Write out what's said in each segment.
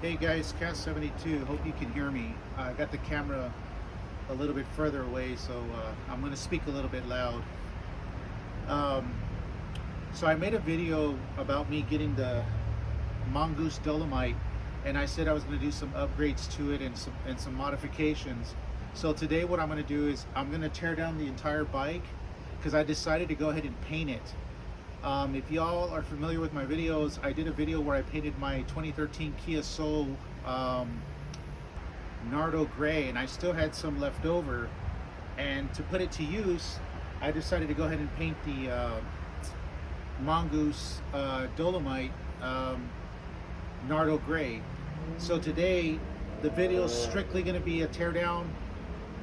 Hey guys, Cast 72. Hope you can hear me. I got the camera a little bit further away, so I'm going to speak a little bit loud. Um, so I made a video about me getting the Mongoose Dolomite, and I said I was going to do some upgrades to it and some modifications. So today, what I'm going to do is I'm going to tear down the entire bike because I decided to go ahead and paint it. If y'all are familiar with my videos, I did a video where I painted my 2013 Kia Soul Nardo Gray, and I still had some left over. And to put it to use, I decided to go ahead and paint the Mongoose Dolomite Nardo Gray. So today, the video is strictly going to be a teardown.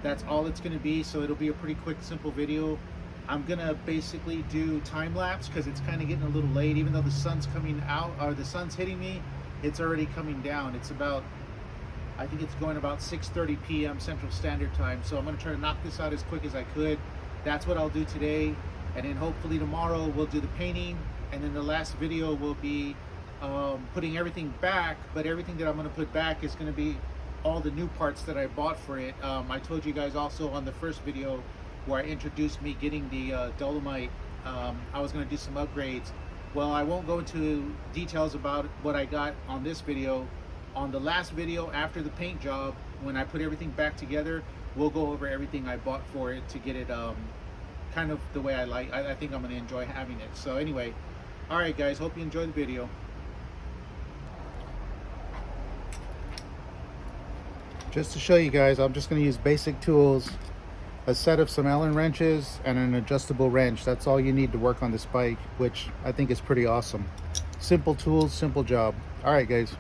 That's all it's going to be, so it'll be a pretty quick, simple video. I'm gonna basically do time lapse because it's kind of getting a little late. Even though the sun's coming out, or the sun's hitting me, it's already coming down. It's about, I think it's going about 6:30 p.m. Central Standard Time. So I'm gonna try to knock this out as quick as I could. That's what I'll do today, and then hopefully tomorrow we'll do the painting, and then the last video will be putting everything back. But everything that I'm gonna put back is gonna be all the new parts that I bought for it. I told you guys also on the first video where I introduced me getting the Dolomite, I was going to do some upgrades. Well, I won't go into details about what I got on this video. On the last video after the paint job, when I put everything back together, we'll go over everything I bought for it to get it kind of the way I like. I think I'm going to enjoy having it. So anyway, alright guys, hope you enjoy the video. Just to show you guys, I'm just going to use basic tools. A set of some Allen wrenches and an adjustable wrench. That's all you need to work on this bike, which I think is pretty awesome. Simple tools, simple job. All right, guys.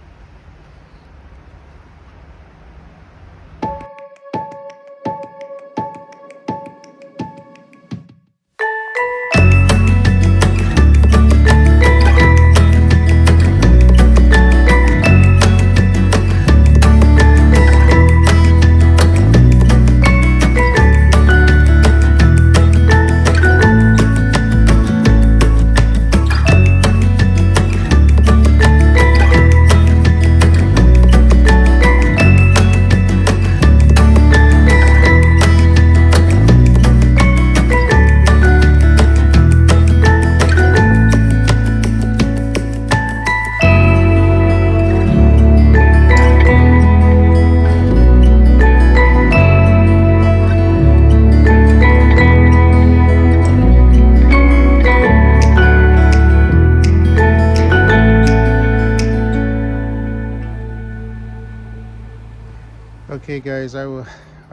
Okay guys, I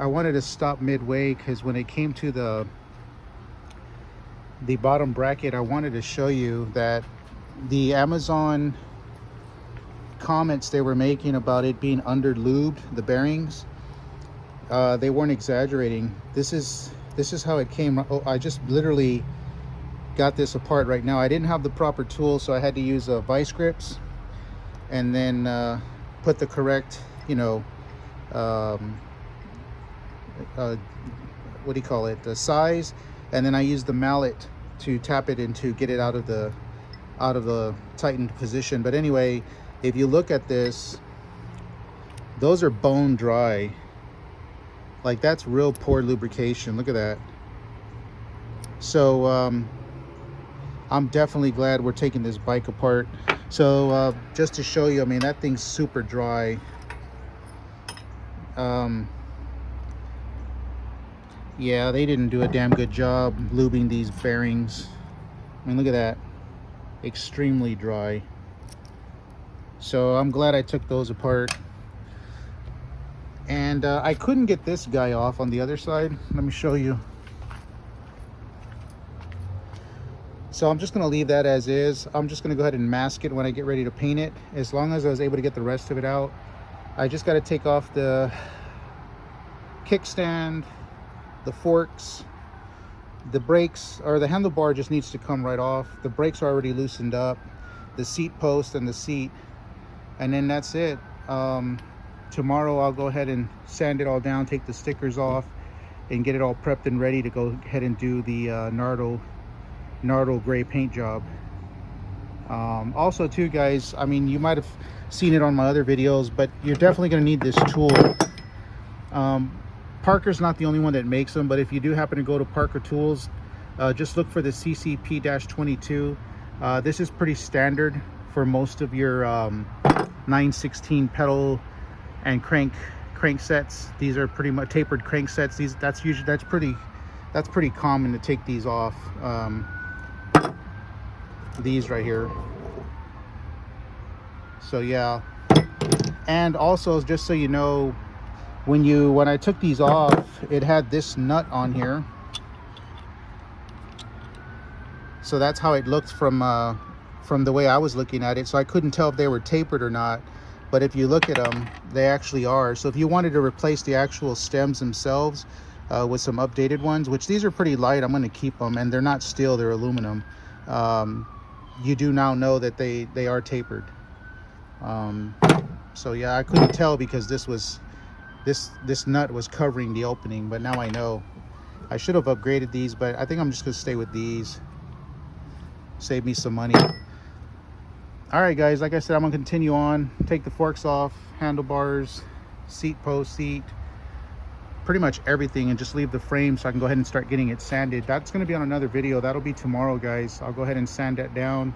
wanted to stop midway because when it came to the bottom bracket, I wanted to show you that the Amazon comments they were making about it being under lubed, the bearings, they weren't exaggerating. This is how it came. Oh, I just literally got this apart right now. I didn't have the proper tool, so I had to use vice grips and then put the correct, you know, what do you call it, the size, and then I used the mallet to tap it and to get it out of the tightened position. But anyway, if you look at this, those are bone dry. Like, that's real poor lubrication. Look at that. So I'm definitely glad we're taking this bike apart. So just to show you, I mean, that thing's super dry. Yeah, they didn't do a damn good job lubing these bearings. I mean, look at that. Extremely dry. So I'm glad I took those apart. And I couldn't get this guy off on the other side. Let me show you. So I'm just going to leave that as is. I'm just going to go ahead and mask it when I get ready to paint it. As long as I was able to get the rest of it out. I just got to take off the kickstand, the forks, the brakes, or the handlebar just needs to come right off. The brakes are already loosened up, the seat post and the seat, and then that's it. Tomorrow I'll go ahead and sand it all down, take the stickers off, and get it all prepped and ready to go ahead and do the Nardo gray paint job. Also too, guys, I mean, you might have seen it on my other videos, but you're definitely going to need this tool. Parker's not the only one that makes them, but if you do happen to go to Parker Tools, just look for the CCP-22. This is pretty standard for most of your 916 pedal and crank sets. These are pretty much tapered crank sets. That's pretty common to take these off. These right here. So yeah, and also just so you know, when I took these off, it had this nut on here. So that's how it looked from the way I was looking at it. So I couldn't tell if they were tapered or not. But if you look at them, they actually are. So if you wanted to replace the actual stems themselves with some updated ones, which these are pretty light, I'm going to keep them, and they're not steel, they're aluminum. You do now know that they are tapered. So yeah, I couldn't tell because this nut was covering the opening, but now I know. I should have upgraded these, but I think I'm just going to stay with these. Save me some money. All right, guys, like I said, I'm going to continue on. Take the forks off, handlebars, seat post, seat, pretty much everything, and just leave the frame so I can go ahead and start getting it sanded. That's going to be on another video. That'll be tomorrow, guys. I'll go ahead and sand that down,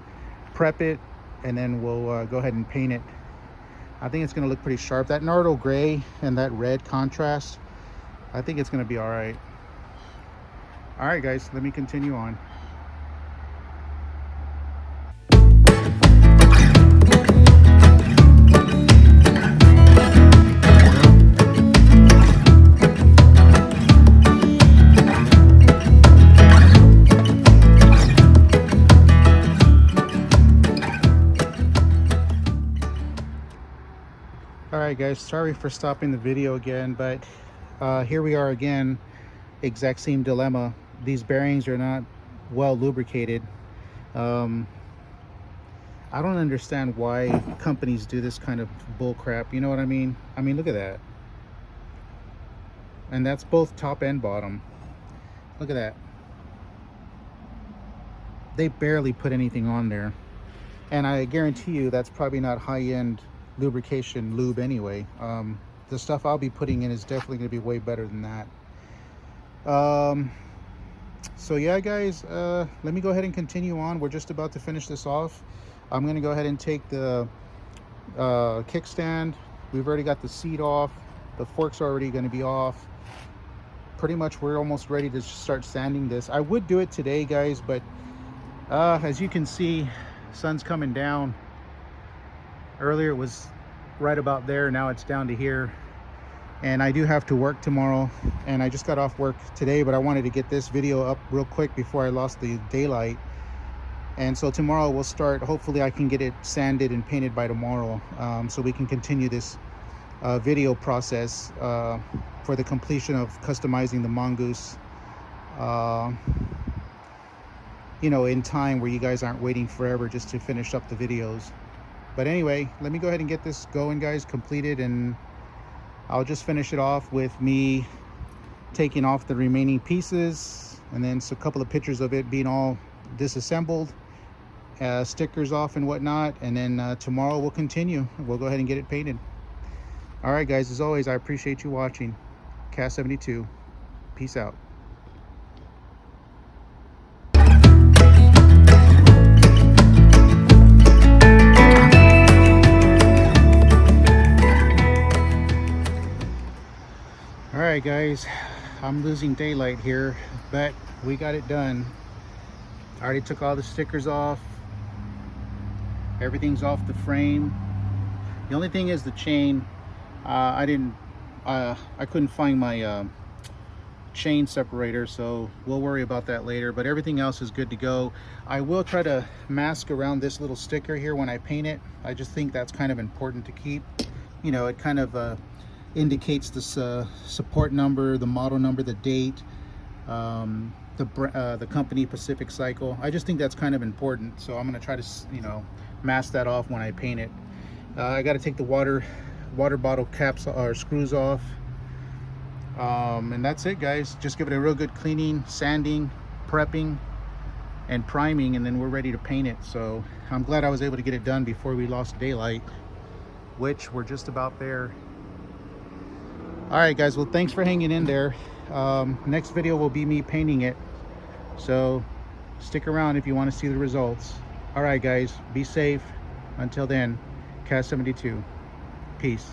prep it, and then we'll go ahead and paint it. I think it's going to look pretty sharp. That Nardo gray and that red contrast, I think it's going to be all right. All right, guys, let me continue on. Alright guys, sorry for stopping the video again, but here we are again, exact same dilemma. These bearings are not well lubricated. I don't understand why companies do this kind of bull crap, you know what I mean? I mean, look at that. And that's both top and bottom. Look at that. They barely put anything on there. And I guarantee you that's probably not high-end lubrication lube anyway. The stuff I'll be putting in is definitely going to be way better than that. So yeah, guys, let me go ahead and continue on. We're just about to finish this off. I'm going to go ahead and take the kickstand. We've already got the seat off. The forks are already going to be off. Pretty much we're almost ready to start sanding this. I would do it today, guys, but as you can see, sun's coming down. Earlier it was right about there, now it's down to here, and I do have to work tomorrow, and I just got off work today, but I wanted to get this video up real quick before I lost the daylight. And so tomorrow we'll start. Hopefully I can get it sanded and painted by tomorrow, so we can continue this video process for the completion of customizing the Mongoose, you know, in time where you guys aren't waiting forever just to finish up the videos. But anyway, let me go ahead and get this going, guys, completed, and I'll just finish it off with me taking off the remaining pieces, and then a couple of pictures of it being all disassembled, stickers off and whatnot, and then tomorrow we'll continue. We'll go ahead and get it painted. All right, guys, as always, I appreciate you watching. Cast72, peace out. Alright guys, I'm losing daylight here, but we got it done. I already took all the stickers off. Everything's off the frame. The only thing is the chain. I couldn't find my chain separator, so we'll worry about that later, but everything else is good to go. I will try to mask around this little sticker here when I paint it. I just think that's kind of important to keep. You know, it kind of indicates the support number, the model number, the date, the company, Pacific Cycle. I just think that's kind of important, so I'm going to try to, you know, mask that off when I paint it. I got to take the water bottle caps or screws off, and that's it, guys. Just give it a real good cleaning, sanding, prepping, and priming, and then we're ready to paint it. So I'm glad I was able to get it done before we lost daylight, which we're just about there. All right guys, well thanks for hanging in there. Next video will be me painting it, so stick around if you want to see the results. All right guys, be safe. Until then, Cat 72. Peace.